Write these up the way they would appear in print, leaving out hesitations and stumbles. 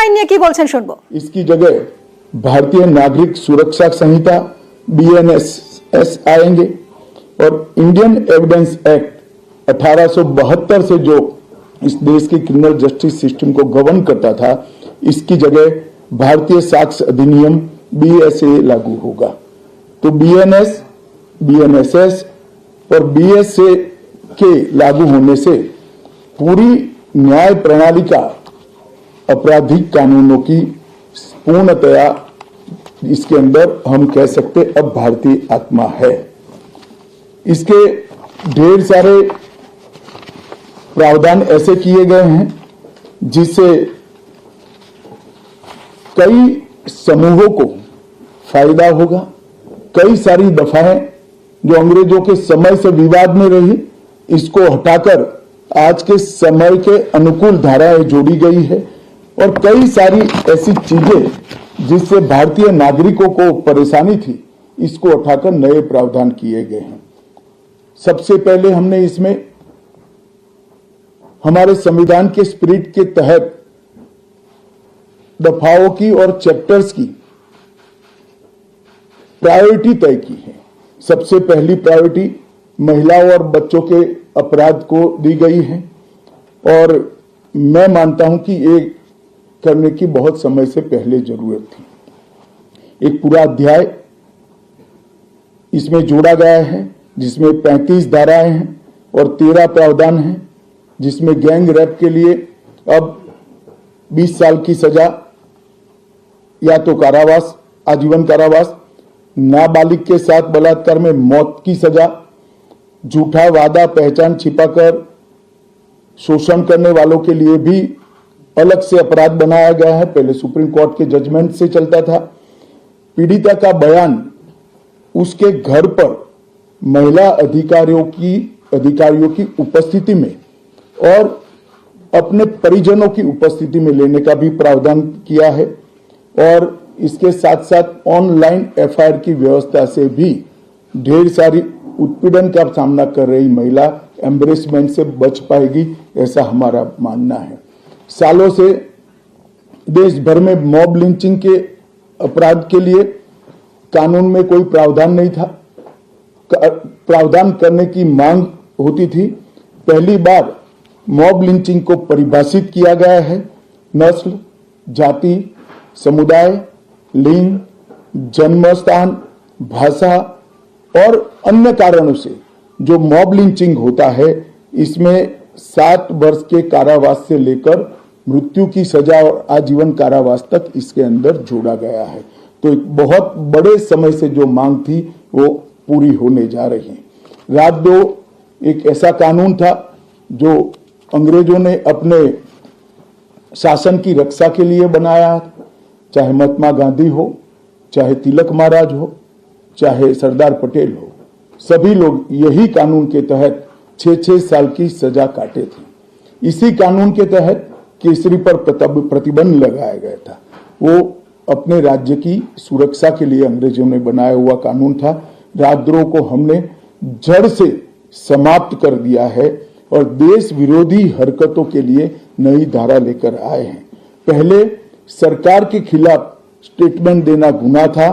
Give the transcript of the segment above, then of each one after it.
আইন নিয়ে কি বলছেন শুনবো। इसकी जगह भारतीय नागरिक सुरक्षा संहिता BNSS आएंगे और इंडियन एविडेंस एक्ट 1872 से जो इस देश के क्रिमिनल जस्टिस सिस्टम को गवर्न करता था, इसकी जगह भारतीय साक्ष्य अधिनियम BSA लागू होगा। तो BNS, BNSS और BSA के लागू होने से पूरी न्याय प्रणाली का आपराधिक कानूनों की पूर्णतया इसके अंदर हम कह सकते अब भारतीय आत्मा है। इसके ढेर सारे प्रावधान ऐसे किए गए हैं जिससे कई समूहों को फायदा होगा। कई सारी दफाएं जो अंग्रेजों के समय से विवाद में रही, इसको हटाकर आज के समय के अनुकूल धाराएं जोड़ी गई है और कई सारी ऐसी चीजें जिससे भारतीय नागरिकों को परेशानी थी, इसको उठाकर नए प्रावधान किए गए हैं। सबसे पहले हमने इसमें हमारे संविधान के स्पिरिट के तहत दफाओं की और चैप्टर्स की प्रायोरिटी तय की है। सबसे पहली प्रायोरिटी महिलाओं और बच्चों के अपराध को दी गई है और मैं मानता हूं कि ये करने की बहुत समय से पहले जरूरत थी। एक पूरा अध्याय इसमें जोड़ा गया है जिसमें 35 धाराएं हैं और 13 प्रावधान हैं, जिसमें गैंग रेप के लिए अब 20 साल की सजा या तो कारावास, आजीवन कारावास, नाबालिग के साथ बलात्कार में मौत की सजा, झूठा वादा पहचान छिपाकर शोषण करने वालों के लिए भी अलग से अपराध बनाया गया है। पहले सुप्रीम कोर्ट के जजमेंट से चलता था। पीड़िता का बयान उसके घर पर महिला अधिकारियों की उपस्थिति में और अपने परिजनों की उपस्थिति में लेने का भी प्रावधान किया है और इसके साथ साथ ऑनलाइन FIR की व्यवस्था से भी ढेर सारी उत्पीड़न का सामना कर रही महिला एम्बरेसमेंट से बच पाएगी, ऐसा हमारा मानना है। सालों से देश भर में मॉब लिंचिंग के अपराध के लिए कानून में कोई प्रावधान नहीं था। प्रावधान करने की मांग होती थी। पहली बार मॉब लिंचिंग को परिभाषित किया गया है। नस्ल, जाति, समुदाय, लिंग, जन्म स्थान, भाषा और अन्य कारणों से जो मॉब लिंचिंग होता है, इसमें 7 वर्ष के कारावास से लेकर मृत्यु की सजा और आजीवन कारावास तक इसके अंदर जोड़ा गया है। तो एक बहुत बड़े समय से जो मांग थी वो पूरी होने जा रही है। राजद्रोह एक ऐसा कानून था जो अंग्रेजों ने अपने शासन की रक्षा के लिए बनाया, चाहे महात्मा गांधी हो, चाहे तिलक महाराज हो, चाहे सरदार पटेल हो, सभी लोग यही कानून के तहत 6-6 साल की सजा काटे थे। इसी कानून के तहत केसरी पर प्रतिबंध लगाया गया था। वो अपने राज्य की सुरक्षा के लिए अंग्रेजों ने बनाया हुआ कानून था। राजद्रोह को हमने जड़ से समाप्त कर दिया है और देश विरोधी हरकतों के लिए नई धारा लेकर आए हैं। पहले सरकार के खिलाफ स्टेटमेंट देना गुनाह था,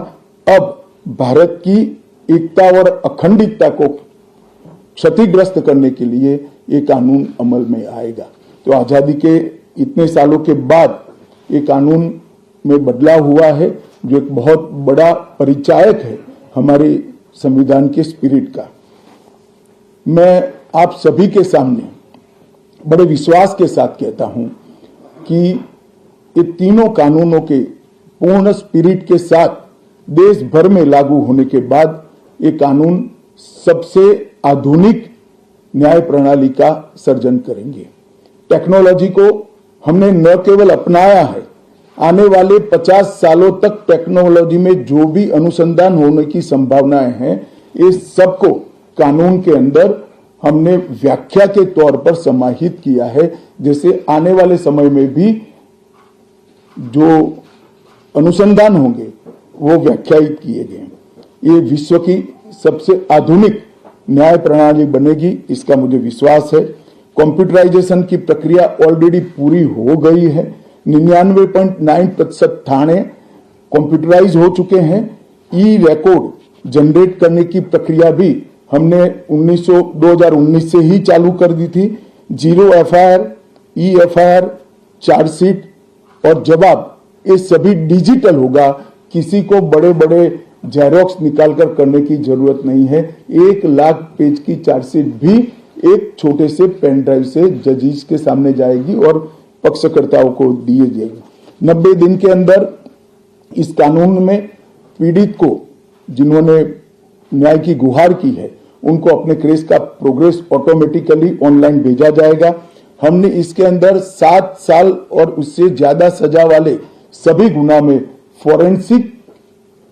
अब भारत की एकता और अखंडता को क्षतिग्रस्त करने के लिए ये कानून अमल में आएगा। तो आजादी के इतने सालों के बाद ये कानून में बदलाव हुआ है जो एक बहुत बड़ा परिचायक है हमारे संविधान के स्पिरिट का। मैं आप सभी के सामने बड़े विश्वास के साथ कहता हूं कि ये तीनों कानूनों के पूर्ण स्पिरिट के साथ देश भर में लागू होने के बाद ये कानून सबसे आधुनिक न्याय प्रणाली का सर्जन करेंगे। टेक्नोलॉजी को हमने न केवल अपनाया है, आने वाले 50 सालों तक टेक्नोलॉजी में जो भी अनुसंधान होने की संभावनाएं हैं, इस सबको कानून के अंदर हमने व्याख्या के तौर पर समाहित किया है, जैसे आने वाले समय में भी जो अनुसंधान होंगे वो व्याख्यायित किए गए। ये विश्व की सबसे आधुनिक न्याय प्रणाली बनेगी, इसका मुझे विश्वास है। कंप्यूटराइजेशन की प्रक्रिया ऑलरेडी पूरी हो गई है। 99.9% थाने कंप्यूटराइज हो चुके हैं। ई रिकॉर्ड जनरेट करने की प्रक्रिया भी हमने 2019 से ही चालू कर दी थी। 0 एफआईआर, ई एफआईआर, चार्जशीट और जवाब ये सभी डिजिटल होगा। किसी को बड़े बड़े जेरोक्स निकालकर करने की जरूरत नहीं है। 1 लाख पेज की चार्जशीट भी एक छोटे से पेन ड्राइव से जजेस के सामने जाएगी और पक्षकर्ताओं को दिए जाएगी। 90 दिन के अंदर इस कानून में पीड़ित को जिन्होंने न्याय की गुहार की है उनको अपने केस का प्रोग्रेस ऑटोमेटिकली ऑनलाइन भेजा जाएगा। हमने इसके अंदर 7 साल और उससे ज्यादा सजा वाले सभी गुना में फोरेंसिक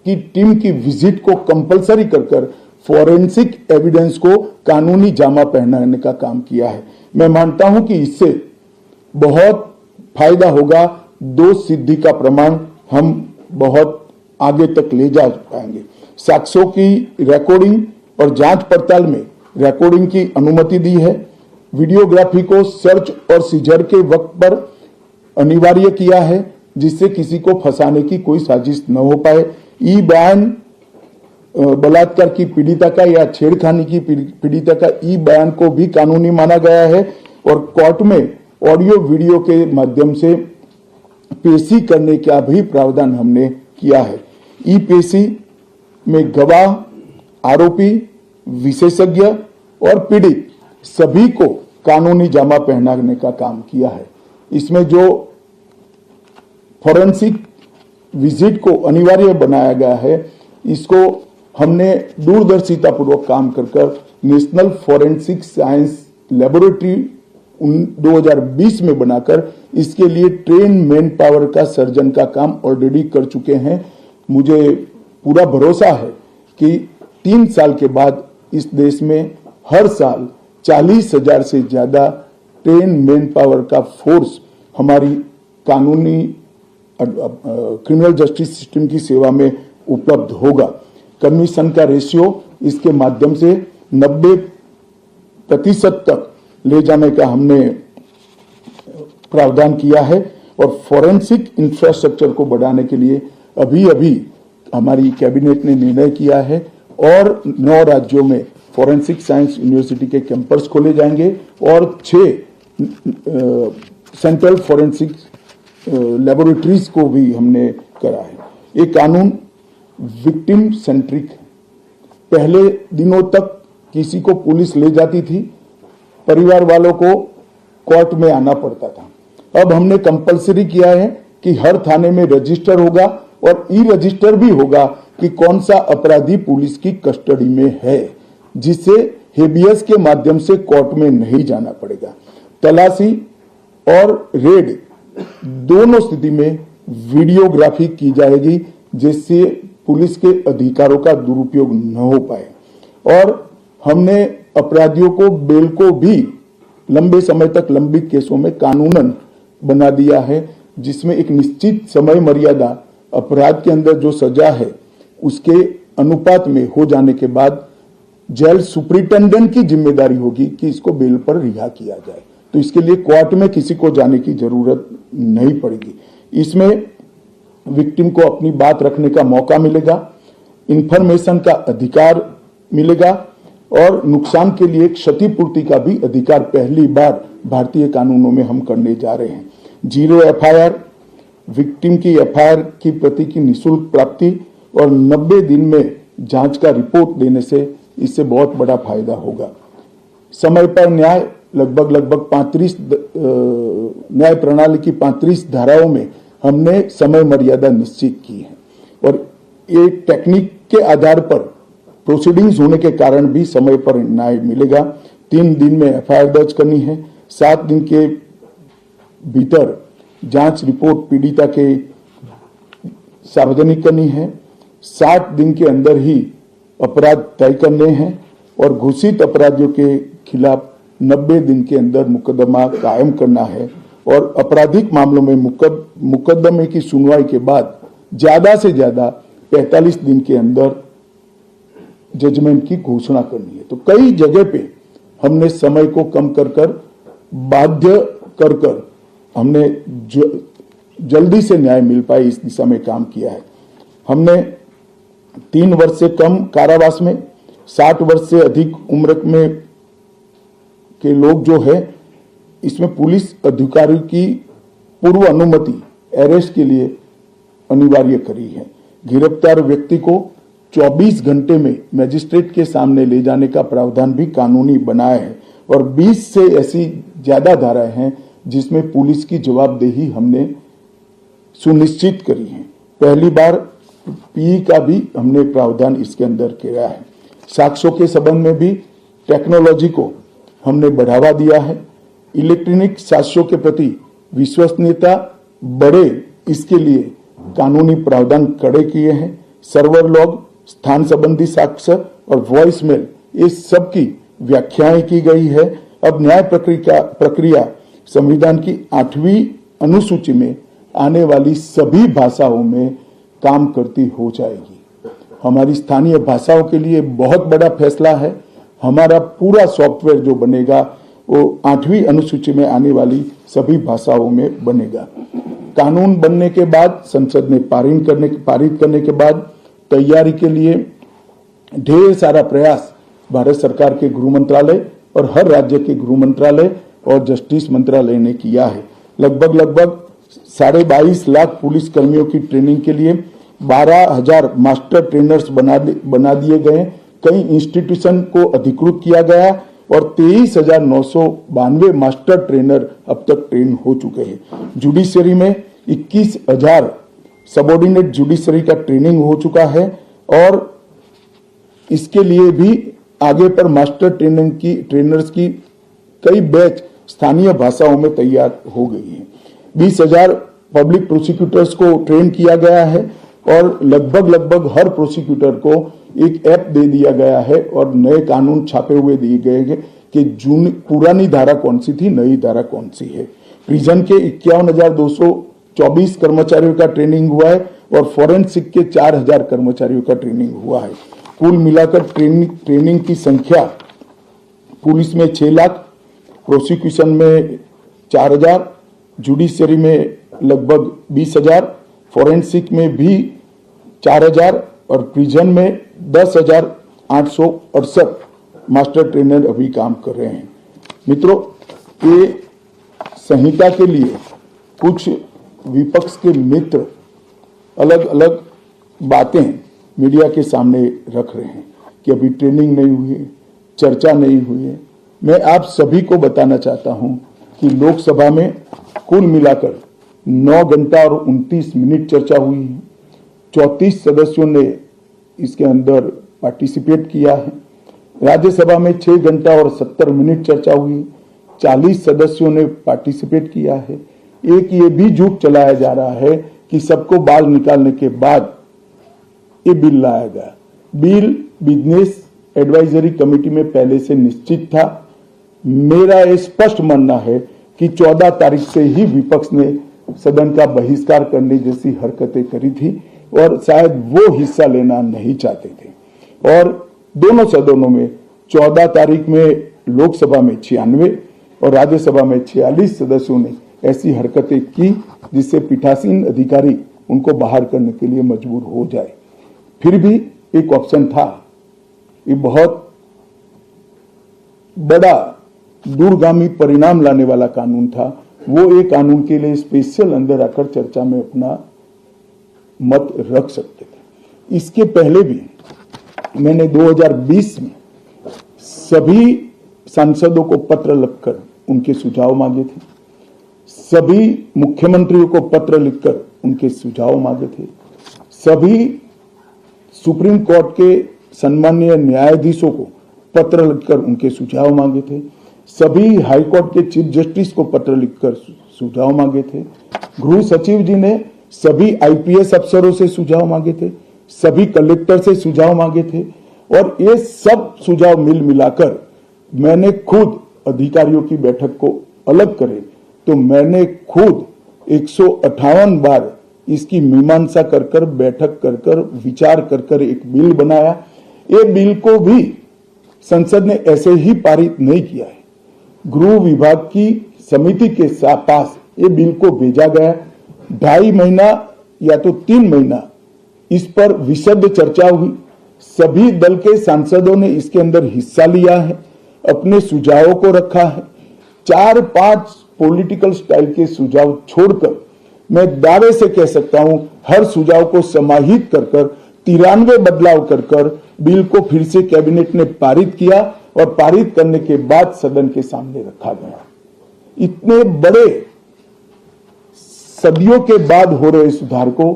की टीम की विजिट को कंपलसरी कर फोरेंसिक एविडेंस को कानूनी जामा पहनाने का काम किया है। मैं मानता हूं कि इससे बहुत फायदा होगा। दोष सिद्धि का प्रमाण हम बहुत आगे तक ले जा पाएंगे। साक्ष्यों की रिकॉर्डिंग और जांच पड़ताल में रिकॉर्डिंग की अनुमति दी है। वीडियोग्राफी को सर्च और सीजर के वक्त पर अनिवार्य किया है जिससे किसी को फंसाने की कोई साजिश न हो पाए। ई बयान बलात्कार की पीड़िता का या छेड़खानी की पीड़िता का ई बयान को भी कानूनी माना गया है और कोर्ट में ऑडियो वीडियो के माध्यम से पेशी करने का भी प्रावधान हमने किया है। ई पेशी में गवाह, आरोपी, विशेषज्ञ और पीड़ित सभी को कानूनी जामा पहनाने का काम किया है। इसमें जो फोरेंसिक विजिट को अनिवार्य बनाया गया है इसको हमने दूरदर्शिता पूर्वक काम कर नेशनल फोरेंसिक साइंस लेबोरेटरी 2020 में बनाकर इसके लिए ट्रेन मैन पावर का सर्जन का काम ऑलरेडी कर चुके हैं। मुझे पूरा भरोसा है कि 3 साल के बाद इस देश में हर साल 40,000 से ज्यादा ट्रेन मैन पावर का फोर्स हमारी कानूनी क्रिमिनल जस्टिस सिस्टम की सेवा में उपलब्ध होगा। कमीशन का रेशियो इसके माध्यम से 90% तक ले जाने का हमने प्रावधान किया है और फोरेंसिक इंफ्रास्ट्रक्चर को बढ़ाने के लिए अभी हमारी कैबिनेट ने निर्णय किया है और 9 राज्यों में फोरेंसिक साइंस यूनिवर्सिटी के कैंपस खोले जाएंगे और 6 सेंट्रल फोरेंसिक लेबोरेटरीज को भी हमने करा है। ये कानून विक्टिम सेंट्रिक है। पहले दिनों तक किसी को पुलिस ले जाती थी, परिवार वालों को कोर्ट में आना पड़ता था। अब हमने कंपलसरी किया है कि हर थाने में रजिस्टर होगा और ई रजिस्टर भी होगा कि कौन सा अपराधी पुलिस की कस्टडी में है, जिससे हेबियस के माध्यम से कोर्ट में नहीं जाना पड़ेगा। तलाशी और रेड दोनों स्थिति में वीडियोग्राफी की जाएगी जिससे पुलिस के अधिकारों का दुरुपयोग न हो पाए और हमने अपराधियों को बेल को भी लंबे समय तक लंबित केसों में कानूनन बना दिया है, जिसमें एक निश्चित समय मर्यादा अपराध के अंदर जो सजा है उसके अनुपात में हो जाने के बाद जेल सुपरिटेंडेंट की जिम्मेदारी होगी कि इसको बेल पर रिहा किया जाए। तो इसके लिए कोर्ट में किसी को जाने की जरूरत नहीं पड़ेगी। इसमें विक्टिम को अपनी बात रखने का मौका मिलेगा, इंफॉर्मेशन का अधिकार मिलेगा और नुकसान के लिए क्षतिपूर्ति का भी अधिकार पहली बार भारतीय कानूनों में हम करने जा रहे हैं। 0 एफआईआर, विक्टिम की एफआईआर की प्रति की निःशुल्क प्राप्ति और 90 दिन में जांच का रिपोर्ट देने से इससे बहुत बड़ा फायदा होगा। समय पर न्याय लगभग 35 न्याय प्रणाली की 35 धाराओं में हमने समय मर्यादा निश्चित की है और ये टेक्निक के आधार पर प्रोसीडिंग्स होने के कारण भी समय पर न्याय मिलेगा। 3 दिन में एफआईआर दर्ज करनी है, 7 दिन के भीतर जांच रिपोर्ट पीड़िता के सार्वजनिक करनी है, 60 दिन के अंदर ही अपराध तय करने हैं और घोषित अपराधियों के खिलाफ 90 दिन के अंदर मुकदमा कायम करना है और आपराधिक मामलों में मुकदमे की सुनवाई के बाद ज्यादा से ज्यादा 45 दिन के अंदर जजमेंट की घोषणा करनी है। तो कई जगह पे हमने समय को कम कर बाध्य कर हमने जल्दी से न्याय मिल पाए इस दिशा में काम किया है। हमने 3 वर्ष से कम कारावास में 60 वर्ष से अधिक उम्र में के लोग जो है इसमें पुलिस अधिकारी की पूर्व अनुमति अरेस्ट के लिए अनिवार्य करी है। गिरफ्तार व्यक्ति को 24 घंटे में मजिस्ट्रेट के सामने ले जाने का प्रावधान भी कानूनी बनाया है और 20 से ऐसी ज्यादा धाराएं हैं जिसमें पुलिस की जवाबदेही हमने सुनिश्चित करी है। पहली बार पीई का भी हमने प्रावधान इसके अंदर किया है। साक्ष्यों के संबंध में भी टेक्नोलॉजी को हमने बढ़ावा दिया है। इलेक्ट्रॉनिक साक्ष्यों के प्रति विश्वसनीयता बढ़े इसके लिए कानूनी प्रावधान कड़े किए हैं। सर्वर लॉग, स्थान संबंधी साक्ष्य और वॉइस मेल, ये सब की व्याख्याएं की गई है। अब न्याय प्रक्रिया संविधान की 8वीं अनुसूची में आने वाली सभी भाषाओं में काम करती हो जाएगी। हमारी स्थानीय भाषाओं के लिए बहुत बड़ा फैसला है। हमारा पूरा सॉफ्टवेयर जो बनेगा वो 8वीं अनुसूची में आने वाली सभी भाषाओं में बनेगा। कानून बनने के बाद संसद ने पारित करने के बाद तैयारी के लिए ढेर सारा प्रयास भारत सरकार के गृह मंत्रालय और हर राज्य के गृह मंत्रालय और जस्टिस मंत्रालय ने किया है। लगभग 22.5 लाख पुलिस कर्मियों की ट्रेनिंग के लिए 12,000 मास्टर ट्रेनर्स बना दिए गए। कई इंस्टीट्यूशन को अधिकृत किया गया और 23,992 मास्टर ट्रेनर अब तक ट्रेन हो चुके हैं। जुडिशरी में 21,000 सबऑर्डिनेट जुडिशरी का ट्रेनिंग हो चुका है और इसके लिए भी आगे पर मास्टर ट्रेनर्स की कई बैच स्थानीय भाषाओं में तैयार हो गई है। 20,000 पब्लिक प्रोसिक्यूटर्स को ट्रेन किया गया है और लगभग हर प्रोसिक्यूटर को एक ऐप दे दिया गया है और नए कानून छापे हुए दिए गए हैं कि पुरानी धारा कौन सी थी, नई धारा कौन सी है। प्रिजन के 51,224 कर्मचारियों का ट्रेनिंग हुआ है और फॉरेंसिक के 4,000 कर्मचारियों का ट्रेनिंग हुआ है। कुल मिलाकर ट्रेनिंग की संख्या पुलिस में 6 लाख, प्रोसिक्यूशन में 4,000, जुडिशरी में लगभग 20,000, फॉरेंसिक में भी 4,000 और प्रिजन में 10,868 मास्टर ट्रेनर अभी काम कर रहे हैं। मित्रों, ये संहिता के लिए कुछ विपक्ष के मित्र अलग अलग बातें मीडिया के सामने रख रहे हैं कि अभी ट्रेनिंग नहीं हुई है, चर्चा नहीं हुई है। मैं आप सभी को बताना चाहता हूं कि लोकसभा में कुल मिलाकर 9 घंटा और 29 मिनट चर्चा हुई है। 34 सदस्यों ने इसके अंदर पार्टिसिपेट किया है। राज्यसभा में 6 घंटा और 70 मिनट चर्चा हुई। 40 सदस्यों ने पार्टिसिपेट किया है। एक ये भी झूठ चलाया जा रहा है कि सबको बाल निकालने के बाद ये बिल लाया गया। बिल बिजनेस एडवाइजरी कमेटी में पहले से निश्चित था। मेरा ये स्पष्ट मानना है कि 14 तारीख से ही विपक्ष ने सदन का बहिष्कार करने जैसी हरकतें करी थी और शायद वो हिस्सा लेना नहीं चाहते थे। और दोनों सदनों में 14 तारीख में लोकसभा में 96 और राज्यसभा में 46 सदस्यों ने ऐसी हरकतें की जिससे पीठासीन अधिकारी उनको बाहर करने के लिए मजबूर हो जाए। फिर भी एक ऑप्शन था। ये बहुत बड़ा दूरगामी परिणाम लाने वाला कानून था। वो एक कानून के लिए स्पेशल अंदर आकर चर्चा में अपना मत रख सकते थे। इसके पहले भी मैंने 2020 में सभी सांसदों को पत्र लिखकर उनके सुझाव मांगे थे। सभी मुख्यमंत्रियों को पत्र लिखकर उनके सुझाव मांगे थे। सभी सुप्रीम कोर्ट के सम्मानीय न्यायाधीशों को पत्र लिखकर उनके सुझाव मांगे थे। सभी हाईकोर्ट के चीफ जस्टिस को पत्र लिखकर सुझाव मांगे थे। गृह सचिव जी ने सभी आईपीएस अफसरों से सुझाव मांगे थे, सभी कलेक्टर से सुझाव मांगे थे और ये सब सुझाव मिलाकर मैंने खुद अधिकारियों की बैठक को अलग करे तो मैंने खुद 158 बार इसकी मीमांसा कर बैठक कर विचार कर एक बिल बनाया। ये बिल को भी संसद ने ऐसे ही पारित नहीं किया है। गृह विभाग की समिति के पास ये बिल को भेजा गया 2.5 महीना या तो 3 महीना इस पर विशद चर्चा हुई। सभी दल के सांसदों ने इसके अंदर हिस्सा लिया है, अपने सुझावों को रखा है। 4-5 पॉलिटिकल स्टाइल के सुझाव छोड़कर मैं दावे से कह सकता हूं हर सुझाव को समाहित कर 93 बदलाव कर बिल को फिर से कैबिनेट ने पारित किया और पारित करने के बाद सदन के सामने रखा गया। इतने बड़े सदियों के बाद हो रहे सुधार को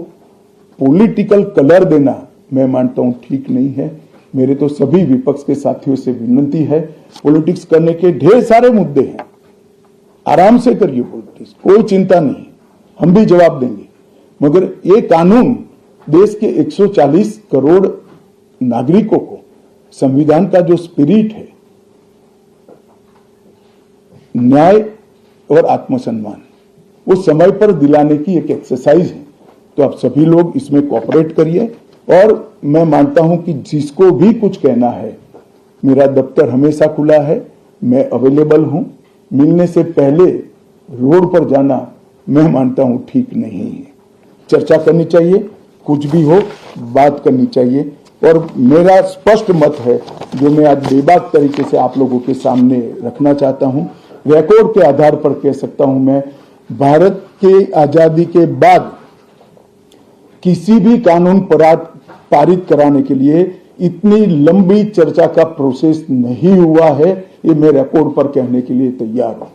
पॉलिटिकल कलर देना मैं मानता हूं ठीक नहीं है। मेरे तो सभी विपक्ष के साथियों से विनती है, पॉलिटिक्स करने के ढेर सारे मुद्दे हैं, आराम से करिए पॉलिटिक्स, कोई चिंता नहीं, हम भी जवाब देंगे। मगर ये कानून देश के 140 करोड़ नागरिकों को संविधान का जो स्पिरिट है, न्याय और आत्मसम्मान, वो समय पर दिलाने की एक एक्सरसाइज है। तो आप सभी लोग इसमें कोऑपरेट करिए और मैं मानता हूं कि जिसको भी कुछ कहना है, मेरा दफ्तर हमेशा खुला है, मैं अवेलेबल हूं। मिलने से पहले रोड पर जाना मैं मानता हूं ठीक नहीं है। चर्चा करनी चाहिए, कुछ भी हो बात करनी चाहिए। और मेरा स्पष्ट मत है जो मैं आज बेबाक तरीके से आप लोगों के सामने रखना चाहता हूं, रिकॉर्ड के आधार पर कह सकता हूं मैं, भारत के आजादी के बाद किसी भी कानून पारित कराने के लिए इतनी लंबी चर्चा का प्रोसेस नहीं हुआ है। ये मैं रिकॉर्ड पर कहने के लिए तैयार हूं।